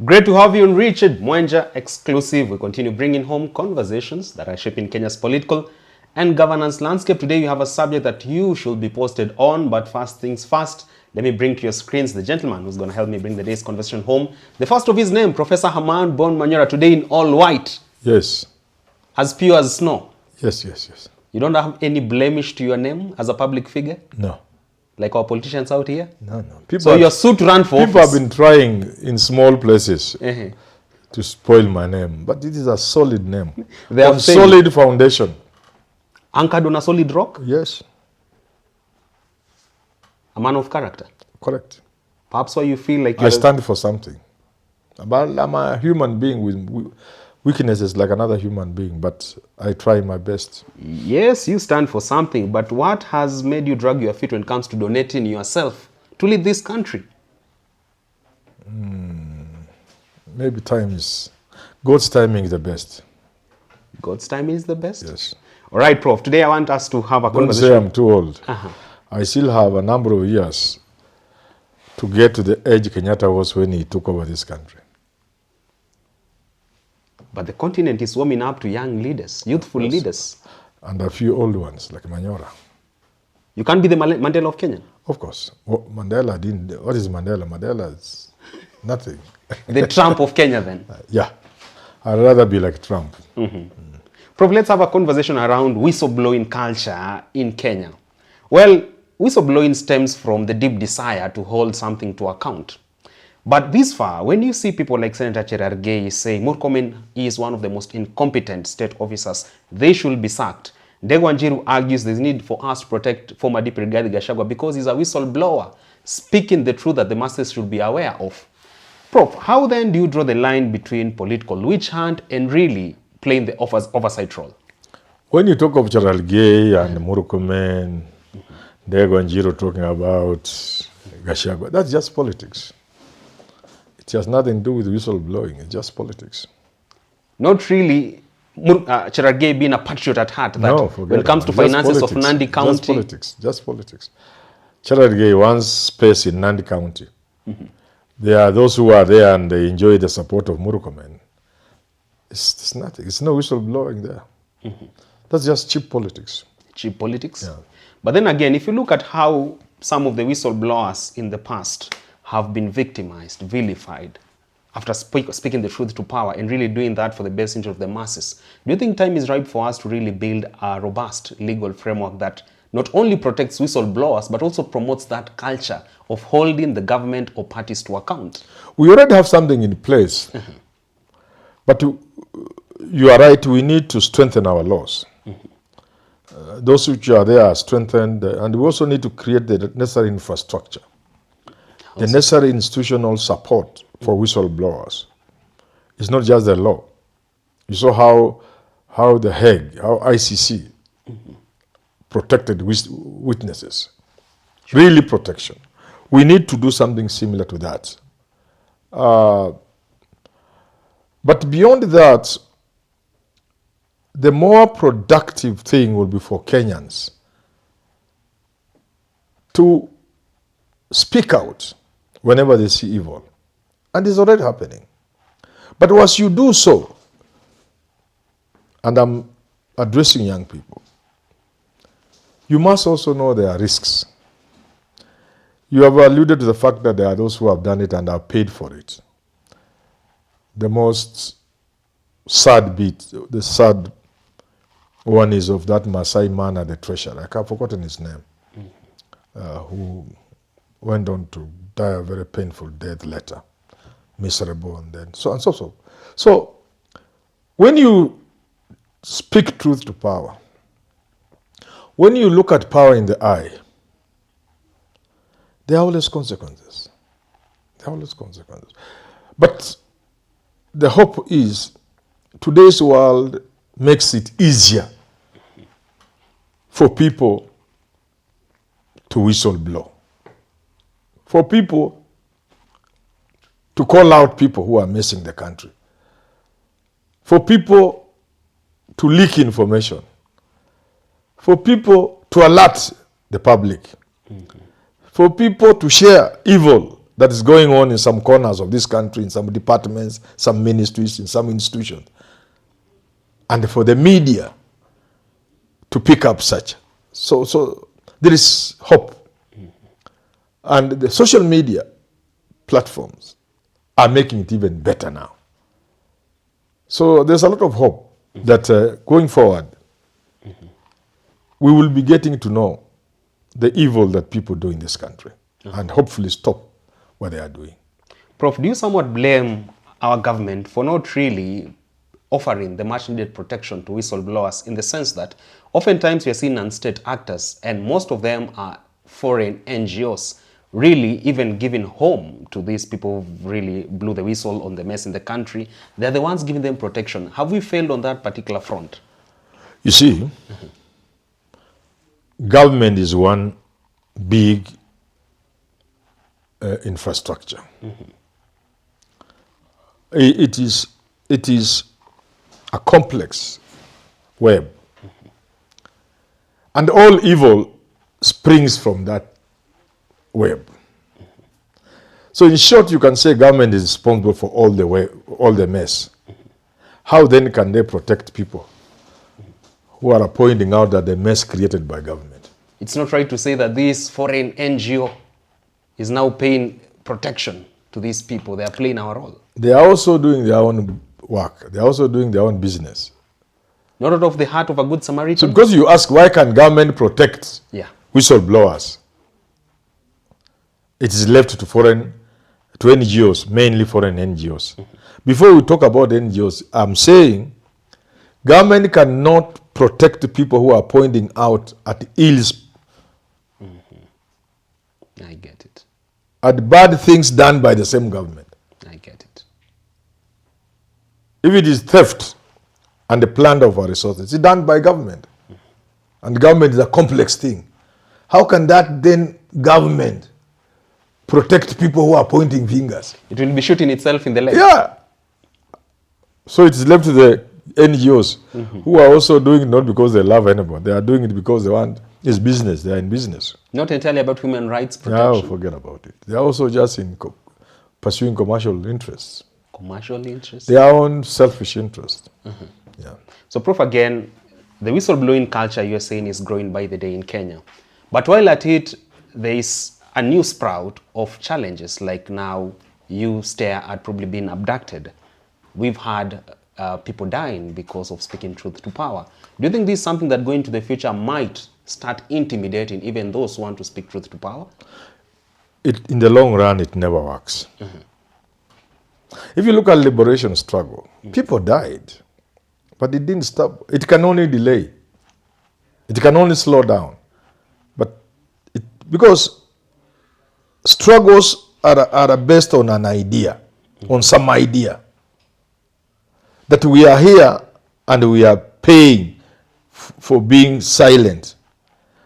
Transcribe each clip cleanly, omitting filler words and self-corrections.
Great to have you on Richard Mwenja Exclusive. We continue bringing home conversations that are shaping Kenya's political and governance landscape. Today you have a subject that you should be posted on, but first things first, let me bring to your screens the gentleman who's going to help me bring the day's conversation home. The first of his name, Professor Herman Manyora, today in all white. Yes. As pure as snow. Yes. You don't have any blemish to your name as a public figure? No. Like our politicians out here? No. So you're suit to run for people office? have been trying in small places to spoil my name, but it is a solid name. They have solid foundation. Anchored on a solid rock? Yes. A man of character? Correct. Perhaps why you feel like I stand for something. But I'm a human being with weaknesses like another human being, but I try my best. Yes, you stand for something, but what has made you drag your feet when it comes to donating yourself to lead this country? Maybe God's timing is the best. God's timing is the best? Yes. All right, Prof. Today I want us to have a conversation. Don't say I'm too old. I still have a number of years to get to the age Kenyatta was when he took over this country. But the continent is warming up to young leaders, youthful leaders. And a few old ones, like Manyora. You can't be the Mandela of Kenya? Of course. Mandela didn't. What is Mandela? Mandela is nothing. The Trump of Kenya then? Yeah. I'd rather be like Trump. Prof, let's have a conversation around whistleblowing culture in Kenya. Well, whistleblowing stems from the deep desire to hold something to account. But this far, when you see people like Senator Cherargei saying Murkomen is one of the most incompetent state officers, they should be sacked. Ndegwa argues there's need for us to protect former DP Rigathi Gachagua because he's a whistleblower, speaking the truth that the masses should be aware of. Prof, how then do you draw the line between political witch hunt and really playing the oversight role? When you talk of Cherargei and Murkomen, Ndegwa talking about Gachagua, that's just politics. It has nothing to do with whistleblowing. It's just politics. Not really Cherargei being a patriot at heart. That no, when it comes to finances of Nandi County. Just politics. Cherargei wants space in Nandi County. There are those who are there and they enjoy the support of Murkomen. It's nothing. It's no whistleblowing there. That's just cheap politics. Cheap politics? Yeah. But then again, if you look at how some of the whistleblowers in the past have been victimized, vilified, after speaking the truth to power and really doing that for the best interest of the masses. Do you think time is ripe for us to really build a robust legal framework that not only protects whistleblowers, but also promotes that culture of holding the government or parties to account? We already have something in place. But you are right, we need to strengthen our laws. Those which are there are strengthened, and we also need to create the necessary infrastructure. The necessary institutional support for whistleblowers. It's not just the law. You saw how the Hague, how ICC protected witnesses. Really protection. We need to do something similar to that. But beyond that, the more productive thing will be for Kenyans to speak out whenever they see evil. And it's already happening. But once you do so, and I'm addressing young people, you must also know there are risks. You have alluded to the fact that there are those who have done it and are paid for it. The most sad bit, the sad one is of that Maasai man at the treasury. I've forgotten his name, who went on to die a very painful death later, miserable, and then so on and so forth. So, when you speak truth to power, when you look at power in the eye, there are always consequences. There are always consequences. But the hope is today's world makes it easier for people to whistleblow. For people to call out people who are messing the country. For people to leak information. For people to alert the public. For people to share evil that is going on in some corners of this country, in some departments, some ministries, in some institutions. And for the media to pick up such. So there is hope. And the social media platforms are making it even better now. So there's a lot of hope that going forward, we will be getting to know the evil that people do in this country and hopefully stop what they are doing. Prof, do you somewhat blame our government for not really offering the much needed protection to whistleblowers, in the sense that oftentimes we are seeing non-state actors, and most of them are foreign NGOs, really even giving home to these people who really blew the whistle on the mess in the country? They're the ones giving them protection. Have we failed on that particular front? You see, government is one big infrastructure. It is a complex web. And all evil springs from that web. So in short, you can say government is responsible for all the mess. How then can they protect people who are pointing out that the mess created by government? It's not right to say that this foreign NGO is now paying protection to these people. They are playing our role. They are also doing their own work. They are also doing their own business. Not out of the heart of a good Samaritan. So because you ask, why can government protect whistleblowers? It is left to NGOs, mainly foreign NGOs. Before we talk about NGOs, I'm saying government cannot protect people who are pointing out at ills, I get it. at bad things done by the same government. I get it. If it is theft and the plunder of our resources, it's done by government. And government is a complex thing. How can that then government protect people who are pointing fingers? It will be shooting itself in the leg. Yeah. So it's left to the NGOs who are also doing it not because they love anybody. They are doing it because they want, it's business. They are in business. Not entirely about human rights protection. No, forget about it. They are also just in pursuing commercial interests. Commercial interests? Their own selfish interests. Yeah. So, Prof, again, the whistleblowing culture you're saying is growing by the day in Kenya. But while at it, there is a new sprout of challenges, like now you stare at probably being abducted. We've had people dying because of speaking truth to power. Do you think this is something that going to the future might start intimidating even those who want to speak truth to power? In the long run, it never works. If you look at liberation struggle, people died, but it didn't stop. It can only delay. It can only slow down. But because struggles are based on an idea, on some idea, that we are here and we are paying for being silent.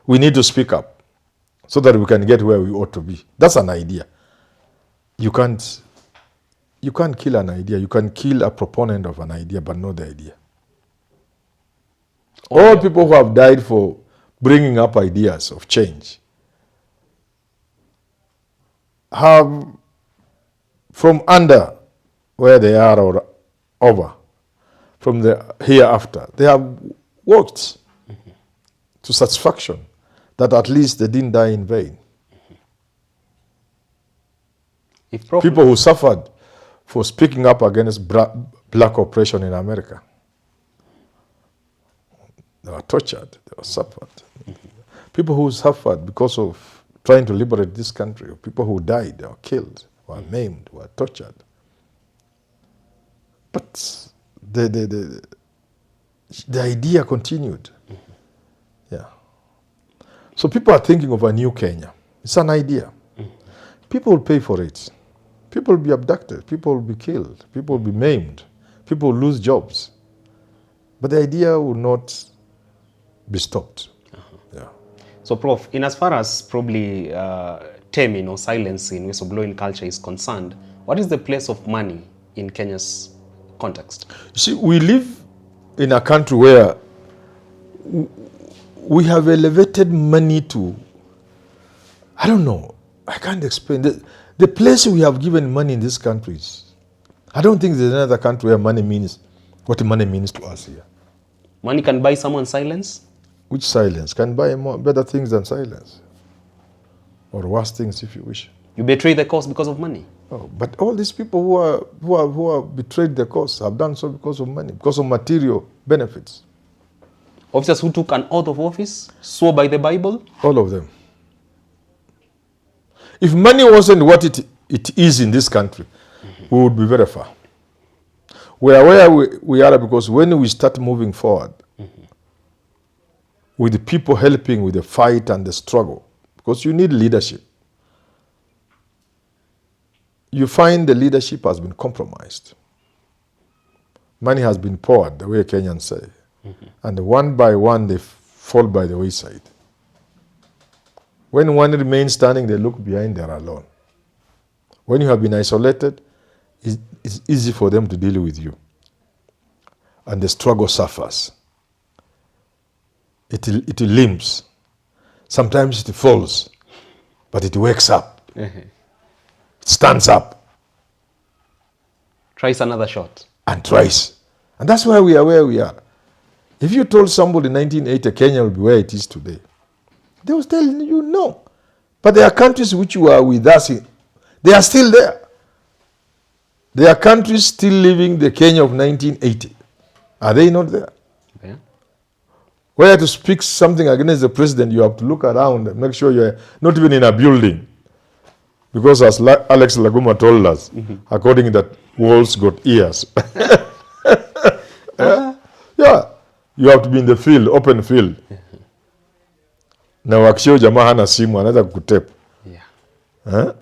We need to speak up so that we can get where we ought to be. That's an idea. You can't kill an idea. You can kill a proponent of an idea, but not the idea. All people who have died for bringing up ideas of change have, from under where they are or over, from the hereafter, they have worked to satisfaction that at least they didn't die in vain. People who suffered for speaking up against black oppression in America, they were tortured, they were suffered. People who suffered because of trying to liberate this country, people who died, they were killed, were maimed, were tortured. But the idea continued. Yeah. So people are thinking of a new Kenya. It's an idea. People will pay for it. People will be abducted. People will be killed. People will be maimed. People will lose jobs. But the idea will not be stopped. Yeah. So, Prof, in as far as probably taming or silencing whistleblowing culture is concerned, what is the place of money in Kenya's context? You see, we live in a country where we have elevated money to, I don't know, I can't explain. The place we have given money in these countries, I don't think there's another country where money means what money means to us here. Money can buy someone's silence? Which silence can buy better things than silence, or worse things if you wish. You betray the cause because of money. Oh, but all these people who are betrayed the cause have done so because of money, because of material benefits. Officers who took an oath of office, swore by the Bible? All of them. If money wasn't what it is in this country, we would be very far. We are where we are because when we start moving forward, with the people helping with the fight and the struggle, because you need leadership, you find the leadership has been compromised. Money has been poured, the way Kenyans say. And one by one, they fall by the wayside. When one remains standing, they look behind, they are alone. When you have been isolated, it's easy for them to deal with you. And the struggle suffers. It limps. Sometimes it falls, but it wakes up. It stands up. Tries another shot. And tries. And that's why we are where we are. If you told somebody in 1980 Kenya will be where it is today, they will tell you no. But there are countries which were with us, they are still there. There are countries still living the Kenya of 1980. Are they not there? Yeah. Where to speak something against the president, you have to look around and make sure you're not even in a building. Because as Alex Laguma told us, according to that, walls got ears. Yeah. You have to be in the field, open field. Na wakishio jamaa hana simu anaweza kukutep. Yeah.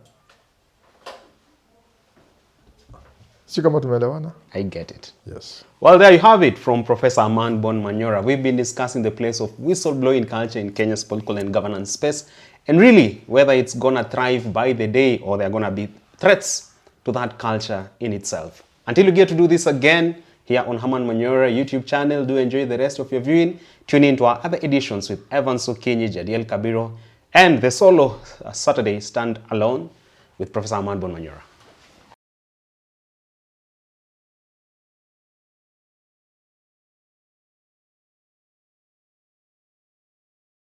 Si kama tumeelewana? I get it. Yes. Well, there you have it from Professor Herman Manyora. We've been discussing the place of whistleblowing culture in Kenya's political and governance space, and really whether it's gonna thrive by the day or there are gonna be threats to that culture in itself. Until we get to do this again here on Herman Manyora YouTube channel, do enjoy the rest of your viewing. Tune in to our other editions with Evan Sokinyi, Jadiel Kabiro, and the solo Saturday Stand Alone with Professor Herman Manyora.